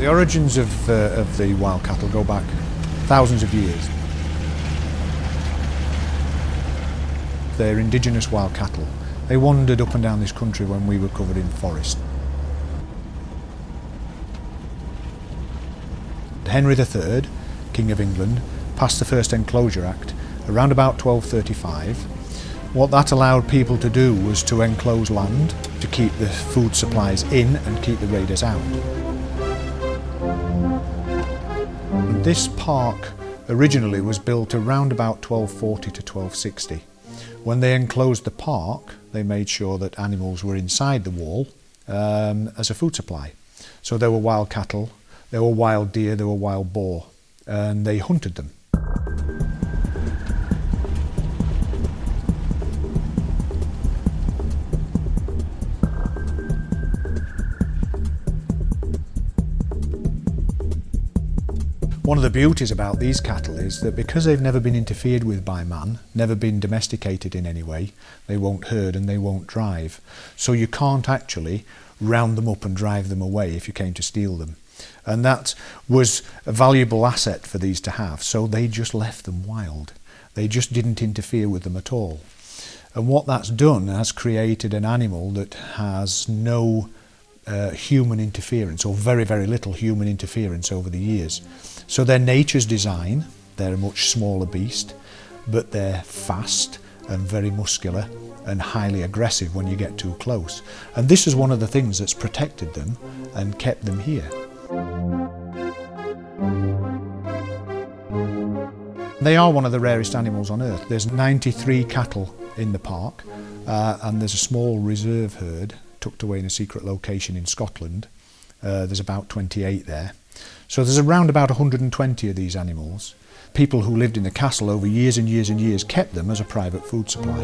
The origins of the wild cattle go back thousands of years. They're indigenous wild cattle. They wandered up and down this country when we were covered in forest. Henry III, King of England, passed the first Enclosure Act around about 1235. What that allowed people to do was to enclose land, to keep the food supplies in and keep the raiders out. This park originally was built around about 1240 to 1260. When they enclosed the park, they made sure that animals were inside the wall as a food supply. So there were wild cattle, there were wild deer, there were wild boar, and they hunted them. One of the beauties about these cattle is that because they've never been interfered with by man, never been domesticated in any way, they won't herd and they won't drive. So you can't actually round them up and drive them away if you came to steal them. And that was a valuable asset for these to have, so they just left them wild. They just didn't interfere with them at all. And what that's done has created an animal that has no human interference, or very, very little human interference over the years. So they're nature's design, they're a much smaller beast, but they're fast and very muscular and highly aggressive when you get too close. And this is one of the things that's protected them and kept them here. They are one of the rarest animals on earth. There's 93 cattle in the park and there's a small reserve herd tucked away in a secret location in Scotland. There's about 28 there. So there's around about 120 of these animals. People who lived in the castle over years and years and years kept them as a private food supply.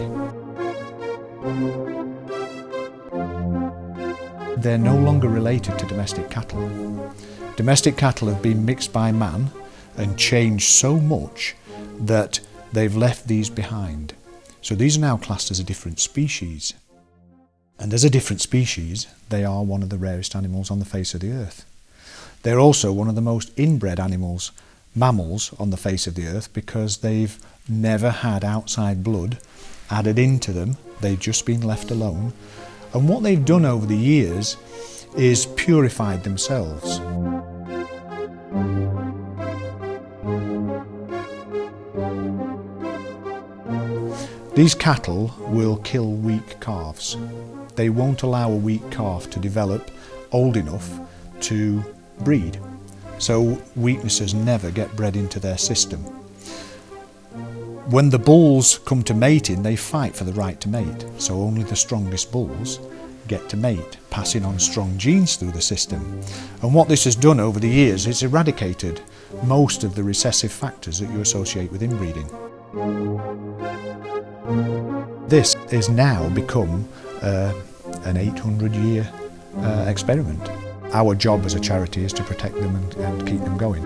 They're no longer related to domestic cattle. Domestic cattle have been mixed by man and changed so much that they've left these behind. So these are now classed as a different species. And as a different species, they are one of the rarest animals on the face of the earth. They're also one of the most inbred animals, mammals, on the face of the earth, because they've never had outside blood added into them. They've just been left alone. And what they've done over the years is purified themselves. These cattle will kill weak calves. They won't allow a weak calf to develop old enough to breed. So weaknesses never get bred into their system. When the bulls come to mating, they fight for the right to mate. So only the strongest bulls get to mate, passing on strong genes through the system. And what this has done over the years is eradicated most of the recessive factors that you associate with inbreeding. This has now become an 800-year experiment. Our job as a charity is to protect them and keep them going.